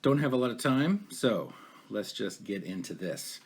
Don't have a lot of time, so let's just get into this.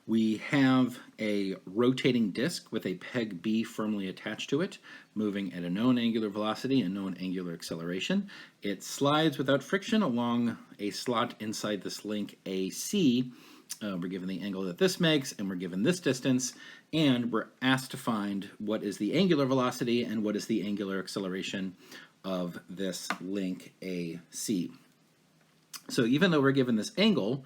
We have a rotating disk with a peg B firmly attached to it, moving at a known angular velocity and known angular acceleration. It slides without friction along a slot inside this link AC. We're given the angle that this makes, and we're given this distance, and we're asked to find what is the angular velocity and what is the angular acceleration of this link AC. So even though we're given this angle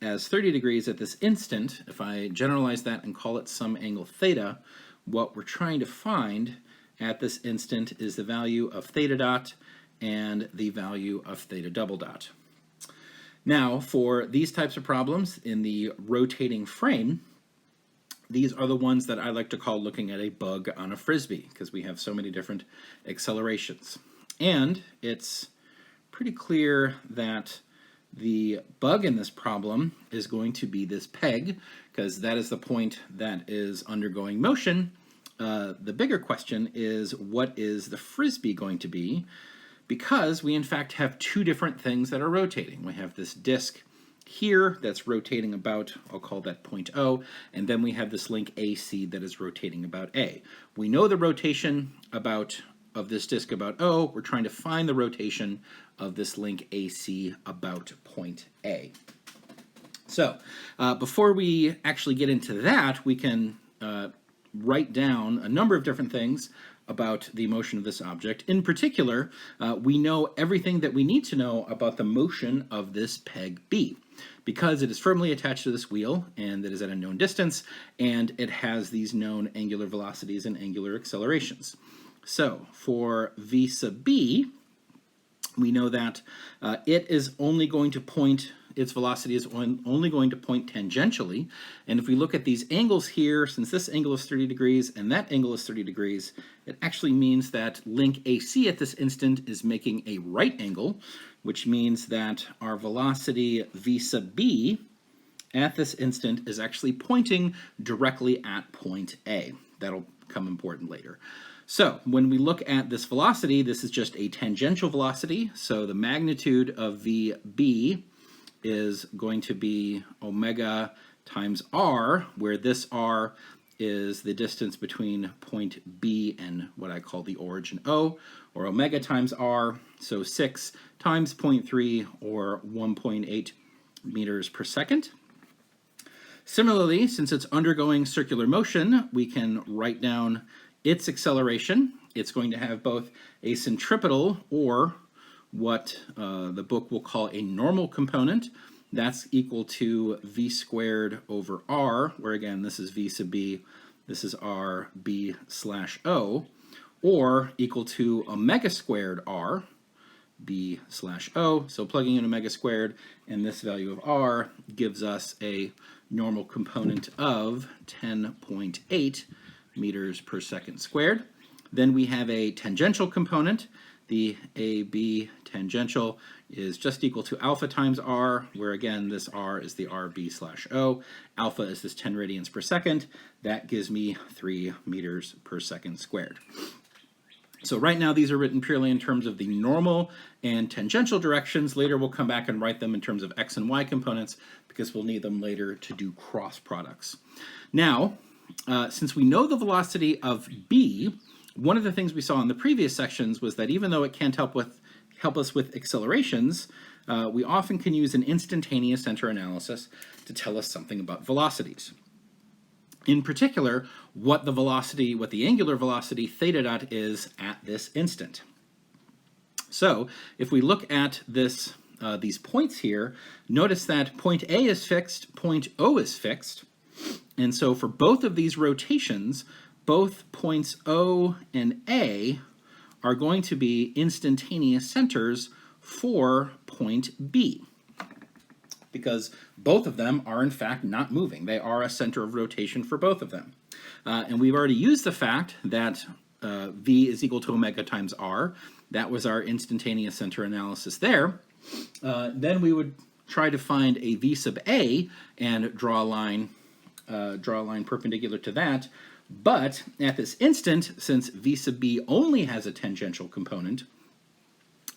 as 30 degrees at this instant, if I generalize that and call it some angle theta, what we're trying to find at this instant is the value of theta dot and the value of theta double dot. Now, for these types of problems in the rotating frame, these are the ones that I like to call looking at a bug on a frisbee, because we have so many different accelerations. And it's pretty clear that the bug in this problem is going to be this peg, because that is the point that is undergoing motion. The bigger question is, what is the frisbee going to be? Because we in fact have two different things that are rotating. We have this disk here that's rotating about, I'll call that point O, and then we have this link AC that is rotating about A. We know the rotation of this disk about O. We're trying to find the rotation of this link AC about point A. So before we actually get into that, we can write down a number of different things about the motion of this object. In particular, we know everything that we need to know about the motion of this peg B, because it is firmly attached to this wheel and it is at a known distance, and it has these known angular velocities and angular accelerations. So for V sub B, we know that its velocity is only going to point tangentially. And if we look at these angles here, since this angle is 30 degrees and that angle is 30 degrees, it actually means that link AC at this instant is making a right angle, which means that our velocity V sub B at this instant is actually pointing directly at point A. That'll become important later. So when we look at this velocity, this is just a tangential velocity. So the magnitude of VB is going to be omega times r, where this r is the distance between point B and what I call the origin O, or omega times r, so 6 times 0.3, or 1.8 meters per second. Similarly, since it's undergoing circular motion, we can write down its acceleration. It's going to have both a centripetal, or what the book will call a normal component. That's equal to v squared over r, where again this is v sub b, this is r b slash o, or equal to omega squared r, b slash o. So plugging in omega squared and this value of r gives us a normal component of 10.8 meters per second squared. Then we have a tangential component. The AB tangential is just equal to alpha times r, where again this r is the rb slash o. Alpha is this 10 radians per second. That gives me 3 meters per second squared. So right now these are written purely in terms of the normal and tangential directions. Later we'll come back and write them in terms of x and y components, because we'll need them later to do cross products. Now, since we know the velocity of B, one of the things we saw in the previous sections was that even though it can't help us with accelerations, we often can use an instantaneous center analysis to tell us something about velocities. In particular, what the angular velocity theta dot is at this instant. So if we look at this, these points here, notice that point A is fixed, point O is fixed. And so for both of these rotations, both points O and A are going to be instantaneous centers for point B, because both of them are in fact not moving. They are a center of rotation for both of them. And we've already used the fact that V is equal to omega times R. That was our instantaneous center analysis there. Then we would try to find a V sub A and draw a line perpendicular to that. But at this instant, since V sub B only has a tangential component,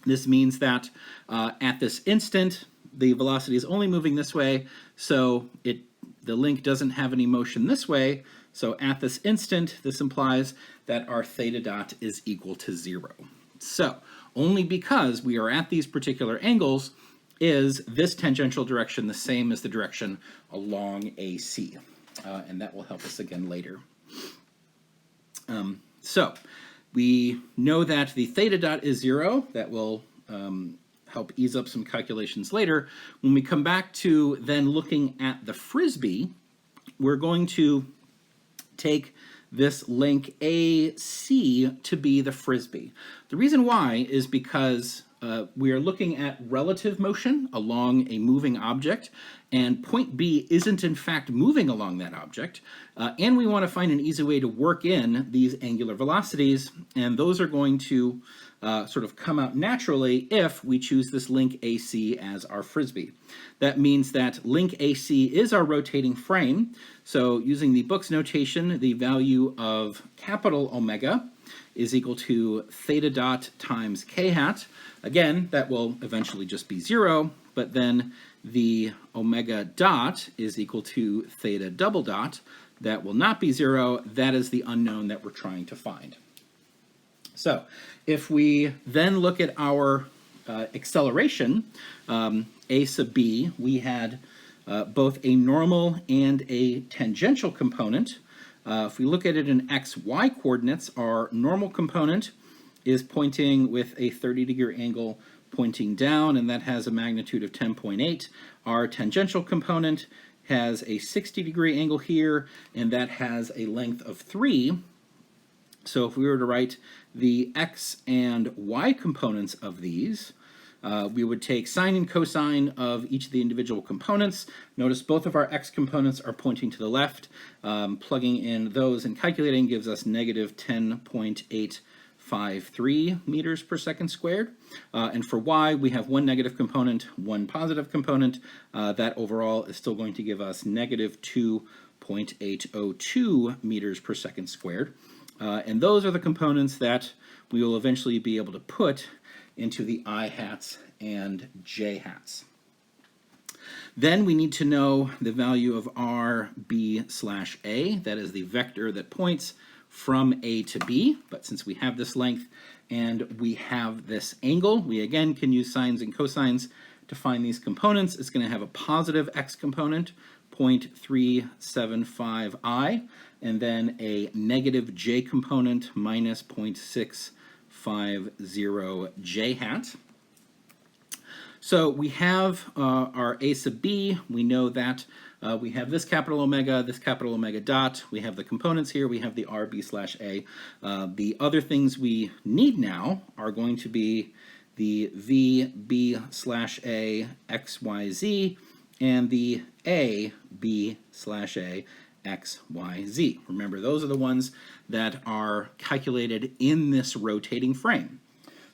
This means that at this instant, the velocity is only moving this way, so the link doesn't have any motion this way. So at this instant, this implies that our theta dot is equal to 0. So only because we are at these particular angles is this tangential direction the same as the direction along AC. And that will help us again later. So we know that the theta dot is 0. That will help ease up some calculations later. When we come back to then looking at the Frisbee, we're going to take this link AC to be the Frisbee. The reason why is because we are looking at relative motion along a moving object, and point B isn't in fact moving along that object, and we want to find an easy way to work in these angular velocities, and those are going to sort of come out naturally if we choose this link AC as our Frisbee. That means that link AC is our rotating frame, so using the book's notation, the value of capital omega is equal to theta dot times k hat. Again, that will eventually just be 0, but then the omega dot is equal to theta double dot. That will not be 0. That is the unknown that we're trying to find. So if we then look at our acceleration, a sub b, we had both a normal and a tangential component. If we look at it in xy coordinates, our normal component is pointing with a 30-degree angle pointing down, and that has a magnitude of 10.8. Our tangential component has a 60-degree angle here, and that has a length of 3. So if we were to write the x and y components of these, we would take sine and cosine of each of the individual components. Notice both of our x components are pointing to the left. Plugging in those and calculating gives us negative 10.853 meters per second squared. And for y, we have one negative component, one positive component. That overall is still going to give us negative 2.802 meters per second squared. And those are the components that we will eventually be able to put into the I hats and j hats. Then we need to know the value of r, b slash a. That is the vector that points from A to B. But since we have this length and we have this angle, we again can use sines and cosines to find these components. It's going to have a positive x component, 0.375i, and then a negative j component, minus 0.650 j hat. So we have our a sub b. We know that we have this capital omega dot. We have the components here. We have the r, b slash a. The other things we need now are going to be the v, b slash a, x, y, z, and the a, b slash a, x, y, z. Remember, those are the ones that are calculated in this rotating frame.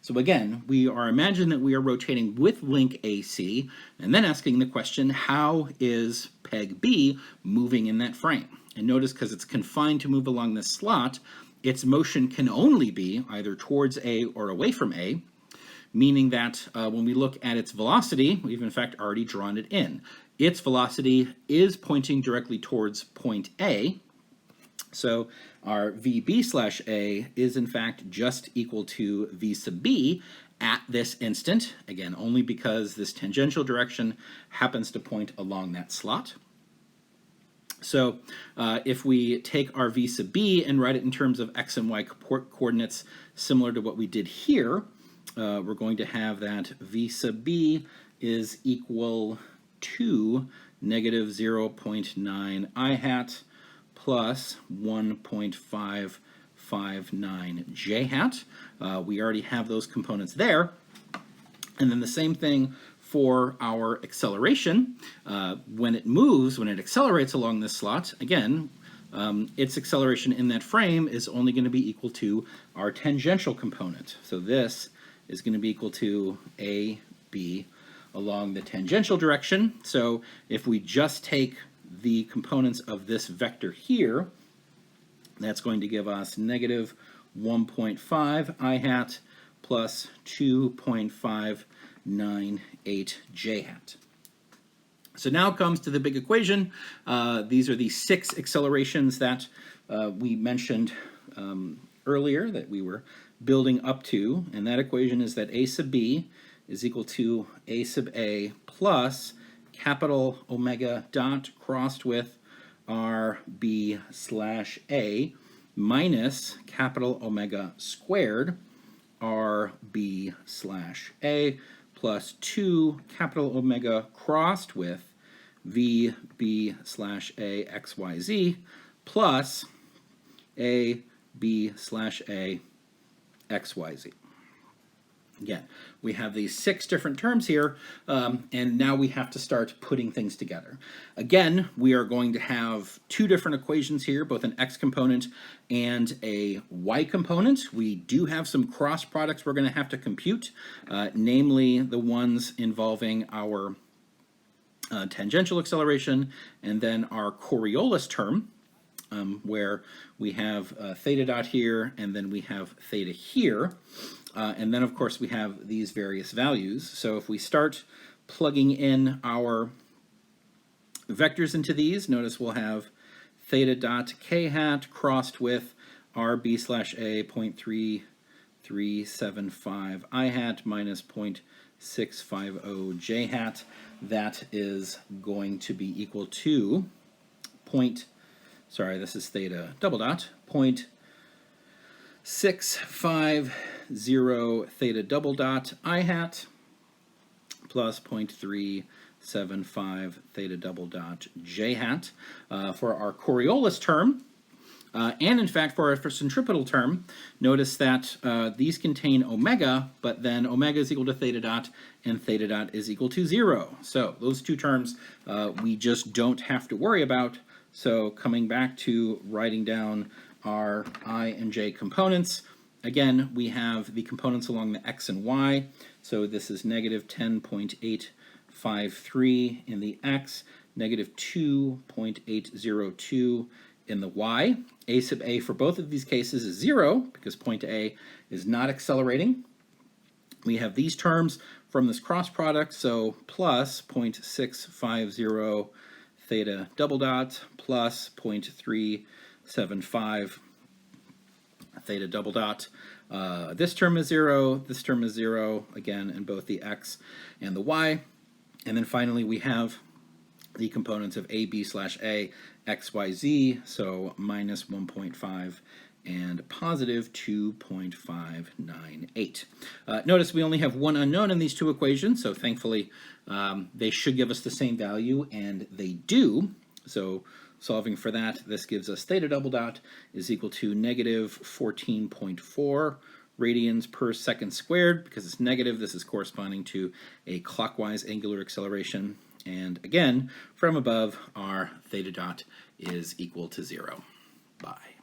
So again, we are imagining that we are rotating with link AC, and then asking the question, how is peg B moving in that frame? And notice, because it's confined to move along this slot, its motion can only be either towards A or away from A, meaning that when we look at its velocity, we've in fact already drawn it in. Its velocity is pointing directly towards point A, so our VB slash A is in fact just equal to V sub B at this instant, again, only because this tangential direction happens to point along that slot. So if we take our V sub B and write it in terms of x and y coordinates similar to what we did here, we're going to have that V sub B is equal to negative 0.9 I hat plus 1.559 j hat. We already have those components there. And then the same thing for our acceleration. When it moves, when it accelerates along this slot, again, its acceleration in that frame is only going to be equal to our tangential component. So this is going to be equal to a, b, along the tangential direction. So if we just take the components of this vector here, that's going to give us negative 1.5 I hat plus 2.598 j hat. So now comes to the big equation. These are the 6 accelerations that we mentioned earlier that we were building up to, and that equation is that a sub b is equal to a sub a plus capital omega dot crossed with r b slash a minus capital omega squared r b slash a plus 2 capital omega crossed with v b slash a x y z plus a b slash a x y z. Again, we have these 6 different terms here, and now we have to start putting things together. Again, we are going to have 2 different equations here, both an x component and a y component. We do have some cross products we're going to have to compute, namely the ones involving our tangential acceleration and then our Coriolis term, where we have theta dot here and then we have theta here. And then, of course, we have these various values. So if we start plugging in our vectors into these, notice we'll have theta dot k hat crossed with rb slash a 0.3375 I hat minus 0.650 j hat. That is going to be equal to this is theta double dot, 0.650 theta double dot I hat plus 0.375 theta double dot j hat for our Coriolis term. And in fact, for our centripetal term, notice that these contain omega, but then omega is equal to theta dot, and theta dot is equal to 0. So those 2 terms we just don't have to worry about. So coming back to writing down our I and j components, again, we have the components along the x and y. So this is negative 10.853 in the x, negative 2.802 in the y. A sub a for both of these cases is 0 because point A is not accelerating. We have these terms from this cross product, so plus 0.650 theta double dot plus 0.375 theta double dot. This term is 0, this term is 0, again, in both the x and the y. And then finally we have the components of a, b slash a, x, y, z, so minus 1.5 and positive 2.598. Notice we only have one unknown in these 2 equations, so thankfully they should give us the same value, and they do. So solving for that, this gives us theta double dot is equal to negative 14.4 radians per second squared. Because it's negative, this is corresponding to a clockwise angular acceleration. And again, from above, our theta dot is equal to 0. Bye.